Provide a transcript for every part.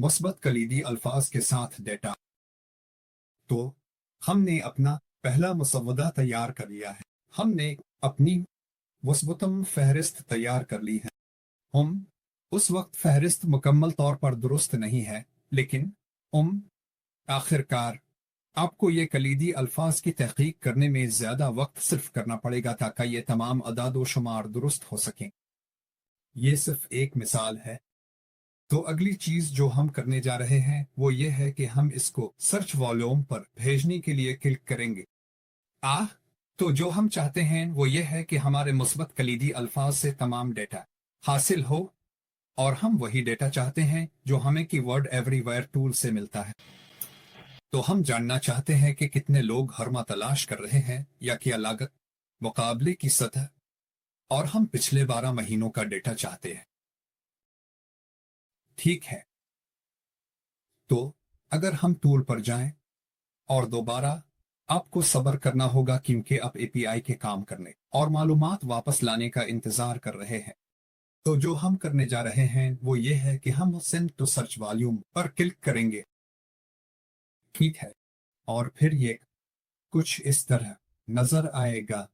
मुस्बत कलीदी अल्फाज के साथ डेटा। तो हमने अपना पहला मुसव्वदा तैयार कर लिया है। हमने अपनी मुस्बतम फहरिस्त तैयार कर ली है। हम उस वक्त फहरिस्त मुकम्मल तौर पर दुरुस्त नहीं है, लेकिन आखिरकार आपको ये कलीदी अल्फाज की तहकीक करने में ज़्यादा वक्त सिर्फ करना पड़ेगा ताकि ये तमाम अदाद शुमार दुरुस्त हो सकें। ये सिर्फ एक मिसाल है। तो अगली चीज जो हम करने जा रहे हैं वो ये है कि हम इसको सर्च वॉल्यूम पर भेजने के लिए क्लिक करेंगे। तो जो हम चाहते हैं वो ये है कि हमारे मुस्बत कलीदी अल्फाज से तमाम डेटा हासिल हो, और हम वही डेटा चाहते हैं जो हमें कीवर्ड एवरीवेयर टूल से मिलता है। तो हम जानना चाहते हैं कि कितने लोग हर माह तलाश कर रहे हैं या क्या लागत, मुकाबले की सतह, और हम पिछले 12 महीनों का डेटा चाहते हैं। ठीक है, तो अगर हम टूल पर जाएं और दोबारा आपको सब्र करना होगा क्योंकि आप एपीआई के काम करने और मालूमात वापस लाने का इंतजार कर रहे हैं। तो जो हम करने जा रहे हैं वो ये है कि हम सेंड टू सर्च वॉल्यूम पर क्लिक करेंगे। ठीक है, और फिर ये कुछ इस तरह नजर आएगा।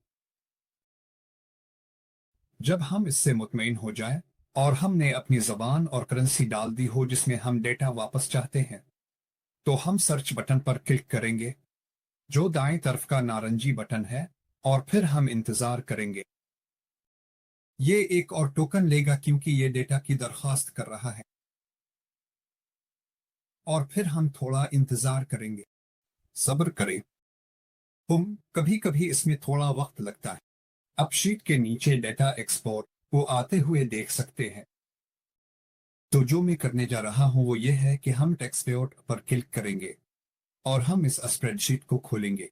जब हम इससे मुतमईन हो जाएं और हमने अपनी जबान और करेंसी डाल दी हो जिसमें हम डेटा वापस चाहते हैं, तो हम सर्च बटन पर क्लिक करेंगे जो दाएं तरफ का नारंगी बटन है, और फिर हम इंतजार करेंगे। ये एक और टोकन लेगा क्योंकि ये डेटा की दरख्वास्त कर रहा है, और फिर हम थोड़ा इंतजार करेंगे। सब्र करें, कभी कभी इसमें थोड़ा वक्त लगता है। अब शीट के नीचे डेटा एक्सपोर्ट को आते हुए देख सकते हैं। तो जो मैं करने जा रहा हूं वो ये है कि हम टेक्सपोर्ट पर क्लिक करेंगे और हम इस स्प्रेडशीट को खोलेंगे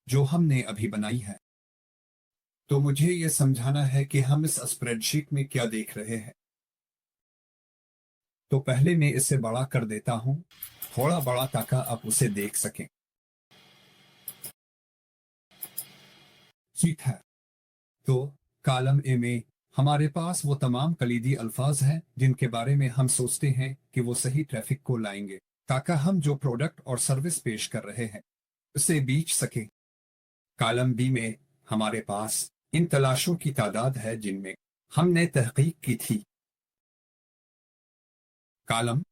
जो हमने अभी बनाई है। तो मुझे ये समझाना है कि हम इस स्प्रेडशीट में क्या देख रहे हैं। तो पहले मैं इसे बड़ा कर देता हूं, थोड़ा बड़ा, ताकि आप उसे देख सकें। ठीक है, तो कॉलम ए में हमारे पास वो तमाम कलीदी अल्फाज हैं जिनके बारे में हम सोचते हैं कि वो सही ट्रैफिक को लाएंगे ताकि हम जो प्रोडक्ट और सर्विस पेश कर रहे हैं उसे बेच सकें। कॉलम बी में हमारे पास इन तलाशों की तादाद है जिनमें हमने तहकीक की थी। कॉलम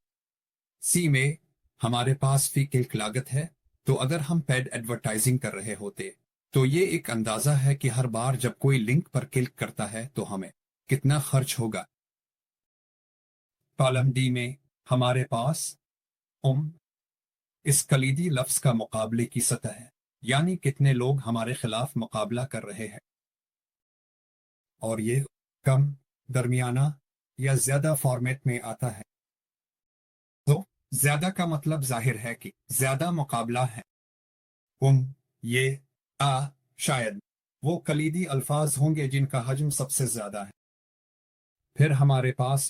सी में हमारे पास फी क्लिक लागत है। तो अगर हम पेड एडवर्टाइजिंग कर रहे होते तो ये एक अंदाजा है कि हर बार जब कोई लिंक पर क्लिक करता है तो हमें कितना खर्च होगा। कॉलम डी में हमारे पास इस कलीदी लफ्ज का मुकाबले की सतह है, यानी कितने लोग हमारे खिलाफ मुकाबला कर रहे हैं, और ये कम, दरमियाना या ज्यादा फॉर्मेट में आता है। तो ज्यादा का मतलब जाहिर है कि ज्यादा मुकाबला है। ये शायद वो कलीदी अल्फाज होंगे जिनका हजम सबसे ज्यादा है। फिर हमारे पास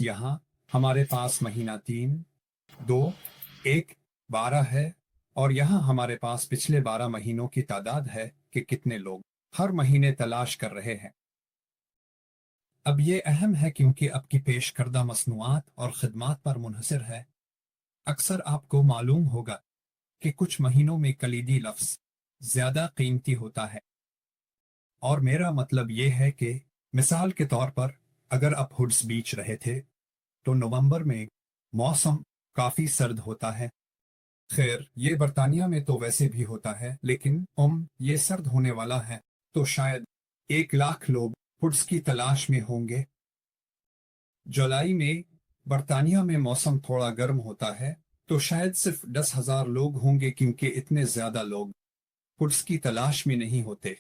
हमारे पास महीना 3, 2, 1, 12 है, और यहाँ हमारे पास पिछले 12 महीनों की तादाद है कि कितने लोग हर महीने तलाश कर रहे हैं। अब ये अहम है क्योंकि आपकी पेश करदा मसनूआत और खिदमात पर मुनहसर है। अक्सर आपको मालूम होगा कि कुछ महीनों में कलीदी लफ्ज ज्यादा कीमती होता है, और मेरा मतलब ये है कि मिसाल के तौर पर अगर आप हुड्स बेच रहे थे तो नवंबर में मौसम काफी सर्द होता है। खैर, ये बरतानिया में तो वैसे भी होता है, लेकिन ये सर्द होने वाला है तो शायद 1 लाख लोग हुड्स की तलाश में होंगे। जुलाई में बरतानिया में मौसम थोड़ा गर्म होता है तो शायद सिर्फ 10,000 लोग होंगे क्योंकि इतने ज्यादा लोग हुड्स की तलाश में नहीं होते।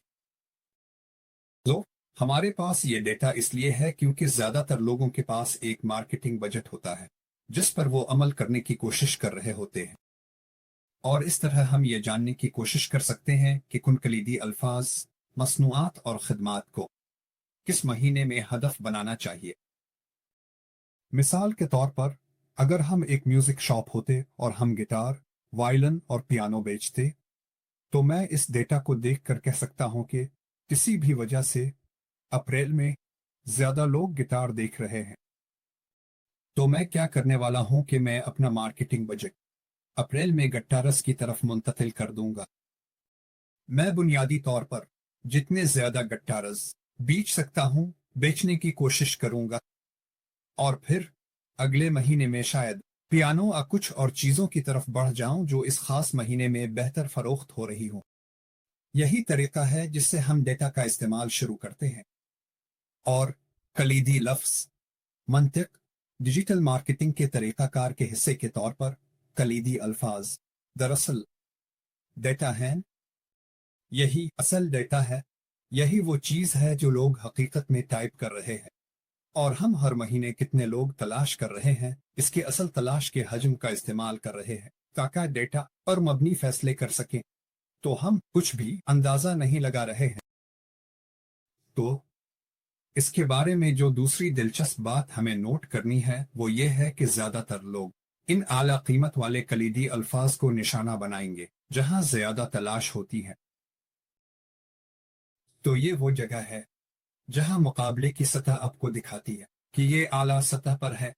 तो हमारे पास ये डेटा इसलिए है क्योंकि ज्यादातर लोगों के पास एक मार्केटिंग बजट होता है जिस पर वो अमल करने की कोशिश कर रहे होते हैं, और इस तरह हम ये जानने की कोशिश कर सकते हैं कि कुन कलीदी अल्फाज, मसनूआत और खिदमात को किस महीने में हदफ बनाना चाहिए। मिसाल के तौर पर अगर हम एक म्यूजिक शॉप होते और हम गिटार, वायलिन और पियानो बेचते, तो मैं इस डेटा को देख कर कह सकता हूं कि किसी भी वजह से अप्रैल में ज्यादा लोग गिटार देख रहे हैं। तो मैं क्या करने वाला हूं कि मैं अपना मार्केटिंग बजट अप्रैल में गट्टारस की तरफ मुंतकिल कर दूंगा। मैं बुनियादी तौर पर जितने ज्यादा गट्टारस बेच सकता हूं बेचने की कोशिश करूंगा, और फिर अगले महीने में शायद पियानो या कुछ और चीजों की तरफ बढ़ जाऊं जो इस खास महीने में बेहतर फरोख्त हो रही हो। यही तरीका है जिससे हम डेटा का इस्तेमाल शुरू करते हैं। और कलीदी लफ्ज मंतिक डिजिटल मार्केटिंग के तरीकाकार के हिस्से के तौर पर कलीदी अल्फाज दरअसल डेटा हैं। यही असल डेटा है। यही वो चीज है जो लोग हकीकत में टाइप कर रहे हैं, और हम हर महीने कितने लोग तलाश कर रहे हैं इसके असल तलाश के हजम का इस्तेमाल कर रहे हैं ताकि डेटा पर मबनी फैसले कर सकें। तो हम कुछ भी अंदाजा नहीं लगा रहे हैं। तो इसके बारे में जो दूसरी दिलचस्प बात हमें नोट करनी है वो ये है कि ज्यादातर लोग इन आला कीमत वाले कलीदी अल्फाज को निशाना बनाएंगे जहां ज्यादा तलाश होती है। तो ये वो जगह है जहां मुकाबले की सतह आपको दिखाती है कि ये आला सतह पर है।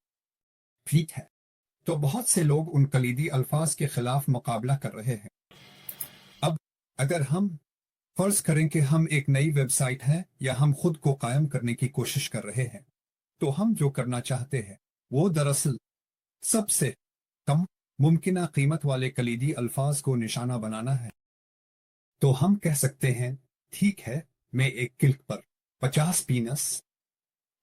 ठीक है, तो बहुत से लोग उन कलीदी अल्फाज के खिलाफ मुकाबला कर रहे हैं। अब अगर हम फर्ज करें कि हम एक नई वेबसाइट है या हम खुद को कायम करने की कोशिश कर रहे हैं, तो हम जो करना चाहते हैं वो दरअसल सबसे कम मुमकिना कीमत वाले कलीदी अल्फाज को निशाना बनाना है। तो हम कह सकते हैं, ठीक है, मैं एक क्लिक पर 50 पीनस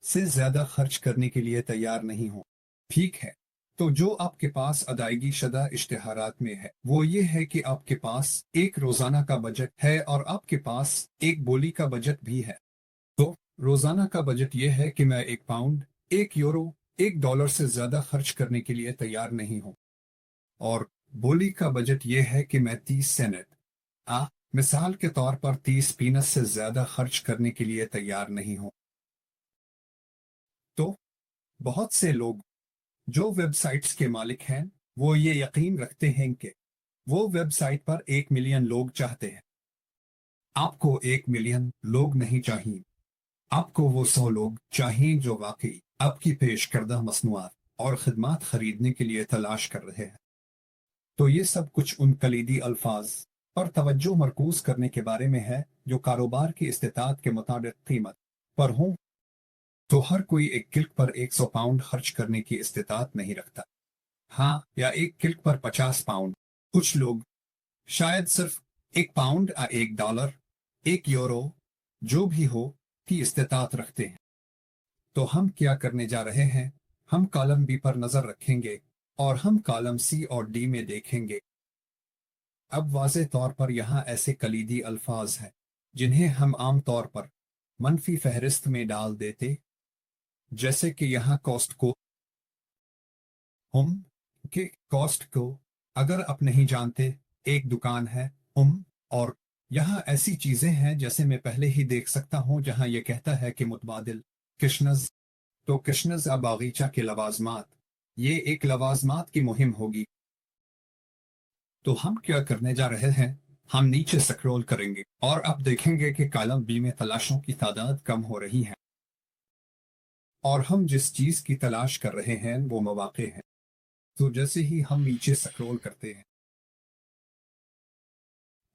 से ज्यादा खर्च करने के लिए तैयार नहीं हूं। ठीक है, तो जो आपके पास अदायगी शुदा इश्तिहारात में है वो ये है कि आपके पास एक रोजाना का बजट है और आपके पास एक बोली का बजट भी है। तो रोजाना का बजट ये है कि मैं 1 पाउंड, 1 यूरो, 1 डॉलर से ज्यादा खर्च करने के लिए तैयार नहीं हूं, और बोली का बजट ये है कि मैं 30 सेनेट मिसाल के तौर पर 30 पीनस से ज्यादा खर्च करने के लिए तैयार नहीं हूं। तो बहुत से लोग जो वेबसाइट्स के मालिक हैं वो ये यकीन रखते हैं कि वो वेबसाइट पर 1 मिलियन लोग चाहते हैं। आपको 1 मिलियन लोग नहीं चाहिए, आपको वो 100 लोग चाहिए जो वाकई आपकी पेश करदा मसनूआत और खिदमात खरीदने के लिए तलाश कर रहे हैं। तो ये सब कुछ उन कलीदी अल्फाज पर तवज्जो मरकूज करने के बारे में है जो कारोबार की इस्तेताद के मुताबिक कीमत पर हों। तो हर कोई एक क्लिक पर 100 पाउंड खर्च करने की इस्तेताद नहीं रखता। हाँ, या एक क्लिक पर 50 पाउंड। कुछ लोग शायद सिर्फ 1 पाउंड या 1 डॉलर, 1 यूरो, जो भी हो, की इस्तेताद रखते हैं। तो हम क्या करने जा रहे हैं, हम कॉलम बी पर नजर रखेंगे और हम कॉलम सी और डी में देखेंगे। अब वाज़े तौर पर यहाँ ऐसे कलीदी अल्फाज हैं जिन्हें हम आम तौर पर मनफी फहरिस्त में डाल देते, जैसे कि यहाँ कॉस्ट को हम के कॉस्ट को अगर आप नहीं जानते, एक दुकान है और यहाँ ऐसी चीजें हैं जैसे मैं पहले ही देख सकता हूँ जहाँ ये कहता है कि मुतबादिल किशनज। तो किशनज या बागीचा के लवाजमात, ये एक लवाजमात की मुहिम होगी। तो हम क्या करने जा रहे हैं, हम नीचे स्क्रॉल करेंगे और आप देखेंगे कि कॉलम बी में तलाशों की तादाद कम हो रही है, और हम जिस चीज की तलाश कर रहे हैं वो मौके हैं। तो जैसे ही हम नीचे स्क्रॉल करते हैं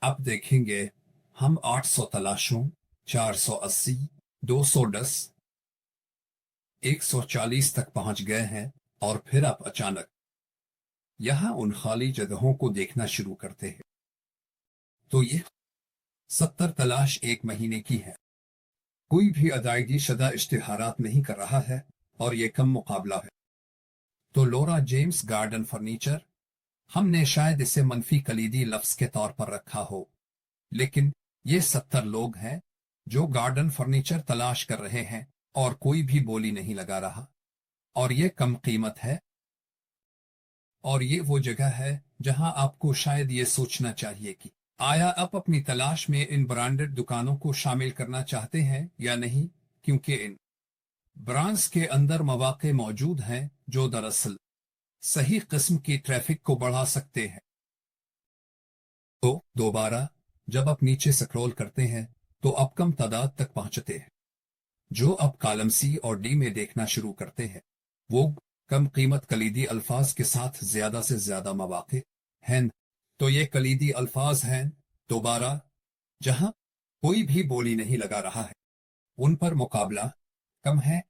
आप देखेंगे हम 800 तलाशों, 480, 210, 140 तक पहुंच गए हैं, और फिर आप अचानक यहां उन खाली जगहों को देखना शुरू करते हैं। तो ये 70 तलाश एक महीने की है। कोई भी अदायगी शुदा इश्तिहारात नहीं कर रहा है और ये कम मुकाबला है। तो लोरा जेम्स गार्डन फर्नीचर, हमने शायद इसे मनफी कलीदी लफ्ज के तौर पर रखा हो, लेकिन ये 70 लोग हैं जो गार्डन फर्नीचर तलाश कर रहे हैं और कोई भी बोली नहीं लगा रहा, और ये कम कीमत है। और ये वो जगह है जहां आपको शायद ये सोचना चाहिए कि आया आप अपनी तलाश में इन ब्रांडेड दुकानों को शामिल करना चाहते हैं या नहीं, क्योंकि इन ब्रांड्स के अंदर मौके मौजूद हैं जो दरअसल सही किस्म की ट्रैफिक को बढ़ा सकते हैं। तो दोबारा जब आप नीचे स्क्रॉल करते हैं तो आप कम तादाद तक पहुंचते हैं। जो आप कॉलम सी और डी में देखना शुरू करते हैं वो کم قیمت کلیدی الفاظ کے ساتھ زیادہ سے زیادہ مواقع ہیں، تو یہ کلیدی الفاظ ہیں دوبارہ جہاں کوئی بھی بولی نہیں لگا رہا ہے، ان پر مقابلہ کم ہے۔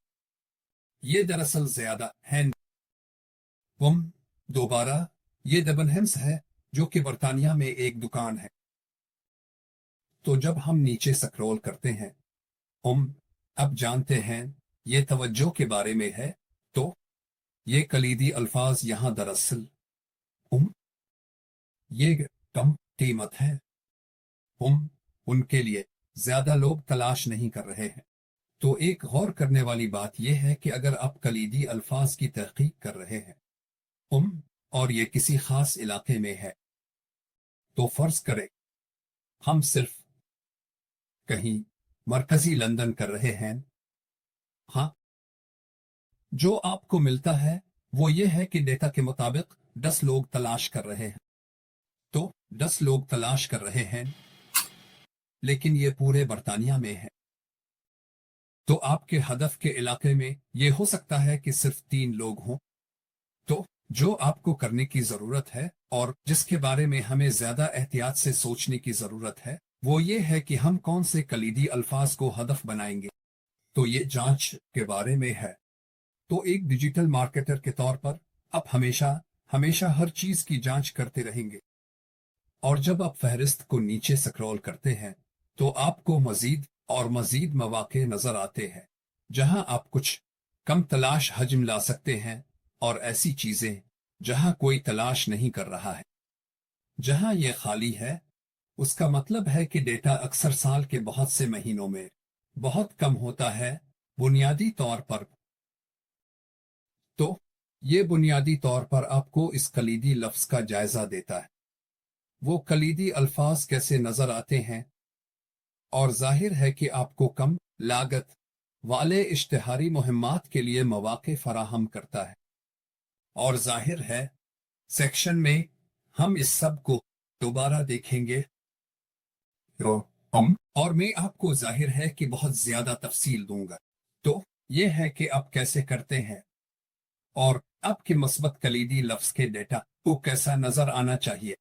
یہ دراصل زیادہ ہیں۔ دوبارہ یہ ڈبنہمس ہے جو کہ برطانیہ میں ایک دکان ہے۔ تو جب ہم نیچے سکرول کرتے ہیں اب جانتے ہیں یہ توجہ کے بارے میں ہے، تو یہ کلیدی الفاظ یہاں دراصل یہ کم قیمت ہے۔ ان کے لیے زیادہ لوگ تلاش نہیں کر رہے ہیں۔ تو ایک غور کرنے والی بات یہ ہے کہ اگر آپ کلیدی الفاظ کی تحقیق کر رہے ہیں اور یہ کسی خاص علاقے میں ہے، تو فرض کریں ہم صرف کہیں مرکزی لندن کر رہے ہیں، ہاں، جو آپ کو ملتا ہے وہ یہ ہے کہ ڈیٹا کے مطابق 10 لوگ تلاش کر رہے ہیں، تو 10 لوگ تلاش کر رہے ہیں، لیکن یہ پورے برطانیہ میں ہے۔ تو آپ کے ہدف کے علاقے میں یہ ہو سکتا ہے کہ صرف 3 لوگ ہوں۔ تو جو آپ کو کرنے کی ضرورت ہے اور جس کے بارے میں ہمیں زیادہ احتیاط سے سوچنے کی ضرورت ہے، وہ یہ ہے کہ ہم کون سے کلیدی الفاظ کو ہدف بنائیں گے۔ تو یہ جانچ کے بارے میں ہے۔ تو ایک ڈیجیٹل مارکیٹر کے طور پر آپ ہمیشہ ہر چیز کی جانچ کرتے رہیں گے، اور جب آپ فہرست کو نیچے سکرول کرتے ہیں تو آپ کو مزید اور مزید مواقع نظر آتے ہیں جہاں آپ کچھ کم تلاش حجم لا سکتے ہیں، اور ایسی چیزیں جہاں کوئی تلاش نہیں کر رہا ہے۔ جہاں یہ خالی ہے، اس کا مطلب ہے کہ ڈیٹا اکثر سال کے بہت سے مہینوں میں بہت کم ہوتا ہے بنیادی طور پر۔ تو یہ بنیادی طور پر آپ کو اس کلیدی لفظ کا جائزہ دیتا ہے، وہ کلیدی الفاظ کیسے نظر آتے ہیں، اور ظاہر ہے کہ آپ کو کم لاگت والے اشتہاری مہمات کے لیے مواقع فراہم کرتا ہے۔ اور ظاہر ہے سیکشن میں ہم اس سب کو دوبارہ دیکھیں گے، اور میں آپ کو ظاہر ہے کہ بہت زیادہ تفصیل دوں گا۔ تو یہ ہے کہ آپ کیسے کرتے ہیں، اور آپ کے مثبت کلیدی لفظ کے ڈیٹا کو کیسا نظر آنا چاہیے۔